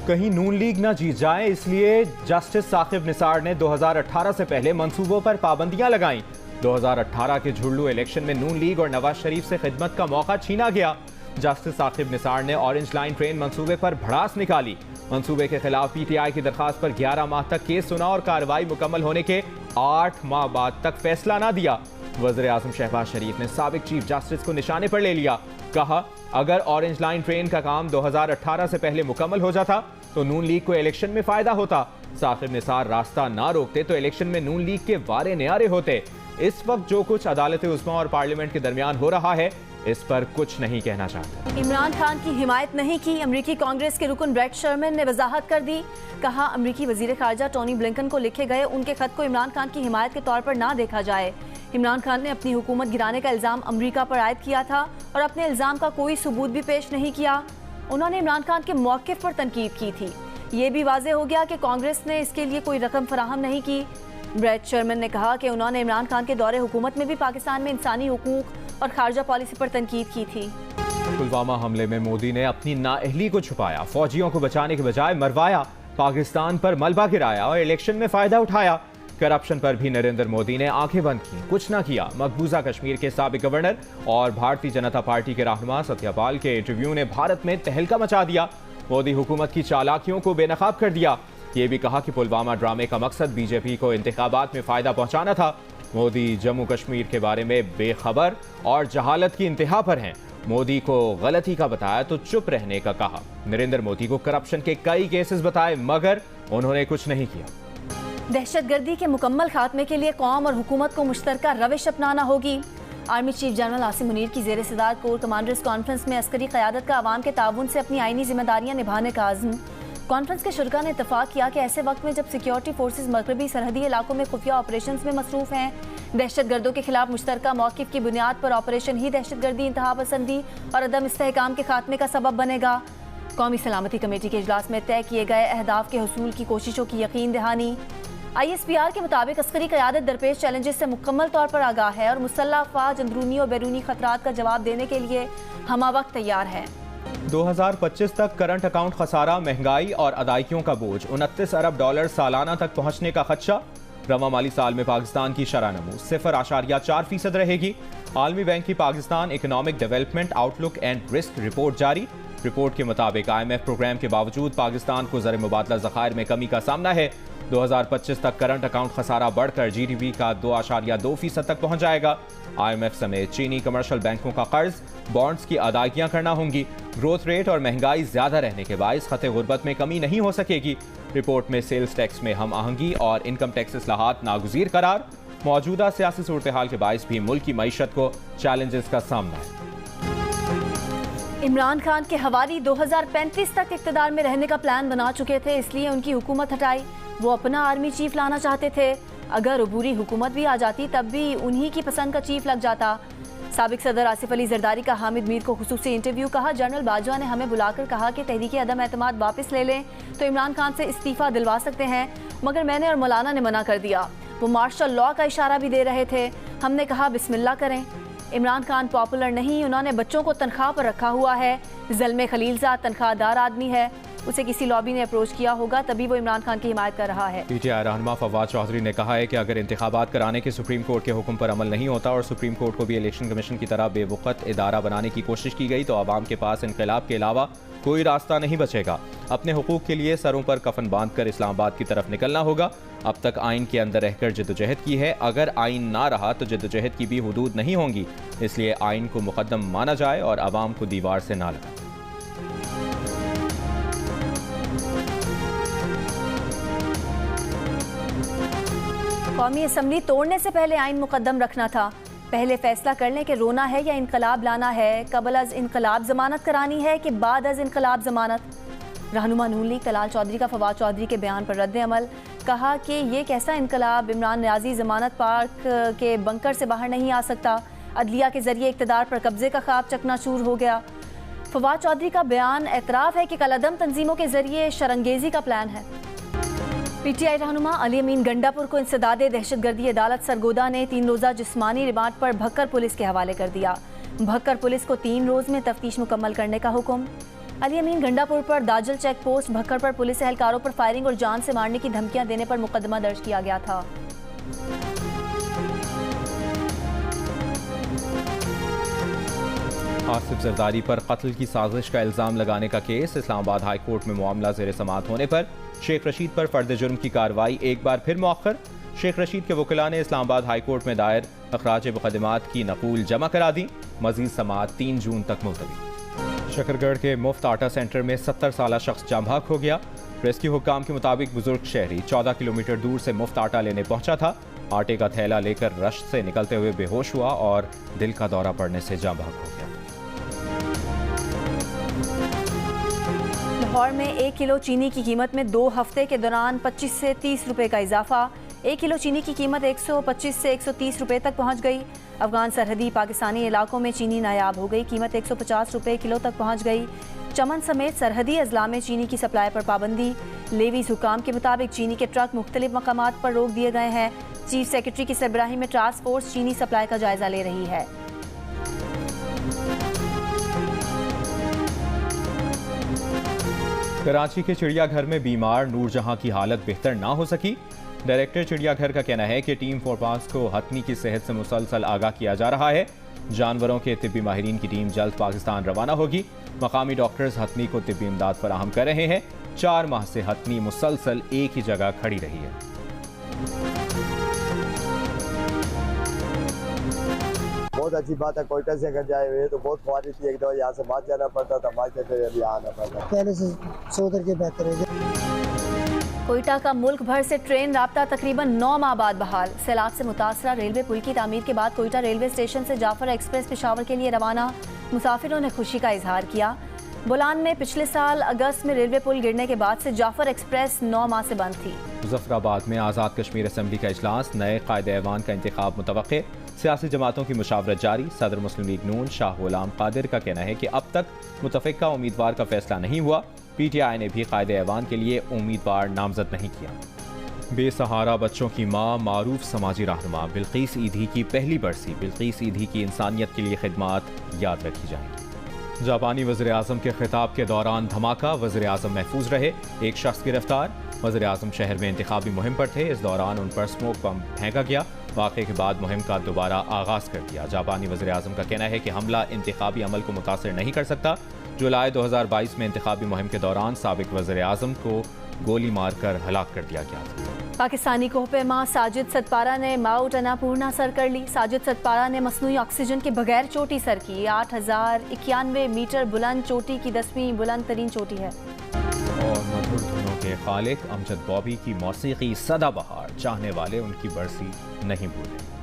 कहीं नून लीग न जीत जाए, इसलिए जस्टिस साकिब निसार ने 2018 से पहले मंसूबों पर पाबंदियां लगाईं। 2018 के झुर्लू इलेक्शन में नून लीग और नवाज शरीफ से खिदमत का मौका छीना गया। जस्टिस साकिब निसार ने ऑरेंज लाइन ट्रेन मंसूबे पर भड़ास निकाली। मंसूबे के खिलाफ पीटीआई की दरखास्त पर 11 माह तक केस सुना और कार्रवाई मुकम्मल होने के 8 माह बाद तक फैसला ना दिया। वज़ीर आज़म शहबाज शरीफ ने साबिक चीफ जस्टिस को निशाने पर ले लिया। कहा, अगर ऑरेंज लाइन ट्रेन का काम 2018 से पहले मुकम्मल हो जाता तो नून लीग को इलेक्शन में फायदा होता। साकिब निसार रास्ता ना रोकते तो इलेक्शन में नून लीग के वारे न्यारे होते। इस वक्त जो कुछ अदालत उस्मा और पार्लियामेंट के दरमियान हो रहा है, इस पर कुछ नहीं कहना चाहता। इमरान खान की हिमायत नहीं की, अमरीकी कांग्रेस के रुकन ब्रेट शर्मन ने वजाहत कर दी। कहा, अमरीकी वजीर खारजा टोनी ब्लिंकन को लिखे गए उनके खत को इमरान खान की हिमायत के तौर पर ना देखा जाए। इमरान खान ने अपनी हुकूमत गिराने का इल्ज़ाम अमरीका पर आयद किया था और अपने इल्ज़ाम का कोई सबूत भी पेश नहीं किया। उन्होंने इमरान खान के मौक़िफ़ पर तनकीद की थी। ये भी वाज़ेह हो गया कि कांग्रेस ने इसके लिए कोई रकम फराहम नहीं की। ब्रेट शर्मन ने कहा कि उन्होंने इमरान खान के दौरे हुकूमत में भी पाकिस्तान में इंसानी हुकूक और खारजा पॉलिसी पर तनकीद की थी। पुलवामा हमले में मोदी ने अपनी नाअहली को छुपाया, फौजियों को बचाने के बजाय मरवाया, पाकिस्तान पर मलबा गिराया और इलेक्शन में फायदा उठाया। करप्शन पर भी नरेंद्र मोदी ने आंखें बंद की, कुछ ना किया। मकबूजा कश्मीर के साबिक गवर्नर और भारतीय जनता पार्टी के रहनुमा सत्यपाल के इंटरव्यू ने भारत में तहलका मचा दिया। मोदी हुकूमत की चालाकियों को बेनकाब कर दिया। ये भी कहा कि पुलवामा ड्रामे का मकसद बीजेपी को इंतखाबात में फायदा पहुंचाना था। मोदी जम्मू कश्मीर के बारे में बेखबर और जहालत की इंतहा पर हैं। मोदी को गलती का बताया तो चुप रहने का कहा। नरेंद्र मोदी को करप्शन के कई केसेस बताए, मगर उन्होंने कुछ नहीं किया। दहशतगर्दी के मुकम्मल खात्मे के लिए कौम और हुकूमत को मुश्तरका रविश अपनाना होगी। Army chief general Asim Munir की ज़ेर सदारत कोर कमांडर्स कॉन्फ्रेंस में अस्करी क़यादत का आवाम के ताउन से अपनी आईनी जिम्मेदारियाँ निभाने का आज़म। कॉन्फ्रेंस के शुरका ने इत्तफाक किया कि ऐसे वक्त में जब सिक्योरिटी फोर्सेज मगरबी सरहदी इलाकों में खुफिया ऑपरेशन में मसरूफ़ हैं, दहशतगर्दों के खिलाफ मुश्तरका मौक़िफ़ की बुनियाद पर ऑपरेशन ही दहशतगर्दी, इंतहा पसंदी और अदम इस्तेहकाम के खात्मे का सबब बनेगा। कौमी सलामती कमेटी के इजलास में तय किए गए अहदाफ के हसूल की कोशिशों की यकीन दहानी। ISPR के मुताबिक अस्करी क़यादत दरपेश चैलेंजेस से मुकम्मल तौर पर आगाह है और मुसल्लह अफ़वाज अंदरूनी और बैरूनी खतरात का जवाब देने के लिए हमावक्त तैयार है। 2025 तक करंट अकाउंट खसारा, महंगाई और अदायगियों का बोझ, 29 अरब डॉलर सालाना तक पहुंचने का खदशा। रवा माली साल में पाकिस्तान की शरह नमू 0.4% रहेगी। आलमी बैंक की Pakistan economic development outlook and risk report जारी। रिपोर्ट के मुताबिक IMF प्रोग्राम के बावजूद पाकिस्तान को ज़र मुबादला ज़खायर में कमी का सामना है। 2025 तक करंट अकाउंट खसारा बढ़कर GDP का 2.2% तक पहुंच जाएगा। IMF समेत चीनी कमर्शियल बैंकों का कर्ज, बॉन्ड्स की अदायगियां करना होंगी। ग्रोथ रेट और महंगाई ज्यादा रहने के बायस खते गुर्बत में कमी नहीं हो सकेगी। रिपोर्ट में सेल्स टैक्स में हम आहंगी और इनकम टैक्स इस्लाहात नागुज़ीर करार। मौजूदा सियासी सूरत हाल के बायस भी मुल्क की मईशत को चैलेंजेस का सामना है। इमरान खान के हवारी 2035 तक इक़्तिदार में रहने का प्लान बना चुके थे, इसलिए उनकी हुकूमत हटाई। वो अपना आर्मी चीफ लाना चाहते थे। अगर अबूरी हुकूमत भी आ जाती तब भी उन्हीं की पसंद का चीफ लग जाता। साबिक सदर आसिफ अली जरदारी का हामिद मीर को खुसूसी इंटरव्यू। कहा, जनरल बाजवा ने हमें बुलाकर कहा कि तहरीक अदम एतमाद वापस ले लें तो इमरान खान से इस्तीफ़ा दिलवा सकते हैं, मगर मैंने और मौलाना ने मना कर दिया। वो मार्शल लॉ का इशारा भी दे रहे थे। हमने कहा बिस्मिल्लाह करें। इमरान खान पॉपुलर नहीं, उन्होंने बच्चों को तनख्वाह पर रखा हुआ है। ज़ल्मे खलीलज़ाद तनख्वाहदार आदमी है, उसे किसी लॉबी ने अप्रोच किया होगा तभी वो इमरान खान की हिमायत कर रहा है। PTI रहनुमा फवाद चौधरी ने कहा है कि अगर इंतखाबात कराने के सुप्रीम कोर्ट के हुक्म पर अमल नहीं होता और सुप्रीम कोर्ट को भी इलेक्शन कमीशन की तरह बेवकूफ़ इदारा बनाने की कोशिश की गई तो आवाम के पास इनकलाब के अलावा कोई रास्ता नहीं बचेगा। अपने हुकूक के लिए सरों पर कफन बांधकर इस्लामाबाद की तरफ निकलना होगा। अब तक आइन के अंदर रहकर जद्दोजहद की है, अगर आइन ना रहा तो जद्दोजहद की भी हुदूद नहीं होंगी। इसलिए आइन को मुकद्दम माना जाए और आवाम को दीवार से ना लगा। कौमी असम्बली तोड़ने से पहले आइन मुकद्दम रखना था। पहले फैसला कर लें कि रोना है या इनकलाब लाना है। कबल अज इनकलाब जमानत करानी है कि बाद अज इनकलाब जमानत। रहनुमा नून लीग तलाल चौधरी का फवाद चौधरी के बयान पर रद्द अमल। कहा कि ये कैसा इनकलाब, इमरान न्याजी जमानत पार्क के बंकर से बाहर नहीं आ सकता। अदलिया के जरिए इक़्तिदार पर कब्जे का ख्वाब चकनाचूर हो गया। फवाद चौधरी का बयान एतराफ़ है कि कलअदम तंजीमों के जरिए शरंगेजी का प्लान है। PTI रहनुमा अली अमीन गंडापुर को इंसदादे दहशतगर्दी अदालत सरगोदा ने 3 रोज़ा जिस्मानी रिमांड पर भक्कर पुलिस के हवाले कर दिया। भक्कर पुलिस को 3 रोज़ में तफ्तीश मुकम्मल करने का हुक्म। अली अमीन गंडापुर पर दाजल चेक पोस्ट भक्कड़ पर पुलिस एहलकारों पर फायरिंग और जान से मारने की धमकियां देने पर मुकदमा दर्ज किया गया था। आसिफ जरदारी पर कत्ल की साजिश का इल्जाम लगाने का केस। इस्लामाबाद हाई कोर्ट में मामला ज़ेर समाअत होने पर शेख रशीद पर फर्द जुर्म की कार्रवाई एक बार फिर मौखर। शेख रशीद के वकीला ने इस्लामाबाद हाई कोर्ट में दायर अखराज मुकदमात की नकूल जमा करा दी। मजीद समाअत 3 जून तक मुलतवी। शकरगढ़ के मुफ्त आटा सेंटर में 70 साला शख्स जाम भाग हो गया। रेस्क्यू हुक्काम के मुताबिक बुजुर्ग शहरी 14 किलोमीटर दूर से मुफ्त आटा लेने पहुंचा था। आटे का थैला लेकर रश्त से निकलते हुए बेहोश हुआ और दिल का दौरा पड़ने से जाम भाग हो गया। लाहौर में 1 किलो चीनी की कीमत में 2 हफ्ते के दौरान 25 से 30 रुपए का इजाफा। 1 किलो चीनी की कीमत 125 से 130 रुपए तक पहुंच गई। अफगान सरहदी पाकिस्तानी इलाकों में चीनी नायाब हो गई। कीमत 150 रुपए किलो तक पहुंच गई। चमन समेत सरहदी अजला में चीनी की सप्लाई पर पाबंदी। लेवीज हुकाम के मुताबिक चीनी के ट्रक मुख्तलिफ मकामात पर रोक दिए गए हैं। चीफ सेक्रेटरी की सरबराही में टास्क फोर्स चीनी सप्लाई का जायजा ले रही है। कराची के चिड़ियाघर में बीमार नूरजहां की हालत बेहतर ना हो सकी। डायरेक्टर चिड़ियाघर का कहना है कि टीम फोरपास को हथनी की सेहत से मुसलसल आगाह किया जा रहा है। जानवरों के तिब्बी माहिरीन की टीम जल्द पाकिस्तान रवाना होगी। मकामी डॉक्टर्स हथनी को तिब्बी इमदाद फराहम कर रहे हैं। 4 माह से हथनी मुसलसल एक ही जगह खड़ी रही है। बहुत अच्छी बात है। कोयटा से अगर जाए हुए तो बहुत ख्वारिश थी, एक दफा यहाँ से बात जाना पड़ता था, बात से अभी आना पड़ता। पहले से सोच के बेहतर है। कोयटा का मुल्क भर से ट्रेन राब्ता तकरीबन 9 माह बाद बहाल। सैलाब से मुतासरा रेलवे पुल की तामीर के बाद कोयटा रेलवे स्टेशन से जाफर एक्सप्रेस पेशावर के लिए रवाना। मुसाफिरों ने खुशी का इजहार किया। बुलान में पिछले साल अगस्त में रेलवे पुल गिरने के बाद से जाफर एक्सप्रेस 9 माह से बंद थी। मुजफ्फराबाद में आज़ाद कश्मीर असेंबली का इजलास। नए कायदे-ए-ऐवान का इंतखाब मुतवक्के। सियासी जमातों की मुशावरत जारी। सदर मुस्लिम लीग नून शाह गुलाम कादिर का कहना है कि अब तक मुतफ़िका उम्मीदवार का फैसला नहीं हुआ। PTI ने भी कायदे-ए-ऐवान के लिए उम्मीदवार नामजद नहीं किया। बेसहारा बच्चों की मां मारूफ समाजी रहनुमा बिल्किस ईधी की पहली बरसी। बिल्किस ईधी की इंसानियत के लिए खिदमात याद रखी जाएंगी। जापानी वज़ीर-ए-आज़म के खिताब के दौरान धमाका। वज़ीर-ए-आज़म महफूज रहे। एक शख्स गिरफ्तार। वज़ीर-ए-आज़म शहर में इंतखाबी मुहिम पर थे। इस दौरान उन पर स्मोक बम फेंका गया। वाक़े के बाद मुहिम का दोबारा आगाज़ कर दिया। जापानी वज़ीर-ए-आज़म का कहना है कि हमला इंतखाबी अमल को मुतासिर नहीं कर सकता। जुलाई 2022 में इंतखाबी मुहिम के दौरान साबिक वज़ीर-ए-आज़म को गोली मारकर हलाक कर दिया गया था। पाकिस्तानी कोहपेमा साजिद सतपारा ने माउंट अन्नापूर्णा सर कर ली। साजिद सतपारा ने मसनूई ऑक्सीजन के बगैर चोटी सर की। 8091 मीटर बुलंद चोटी की 10वीं बुलंद तरीन चोटी है। और मधुर धुनों के खालिक अमजद बॉबी की मौसीकी सदाबहार। चाहने वाले उनकी बरसी नहीं भूले।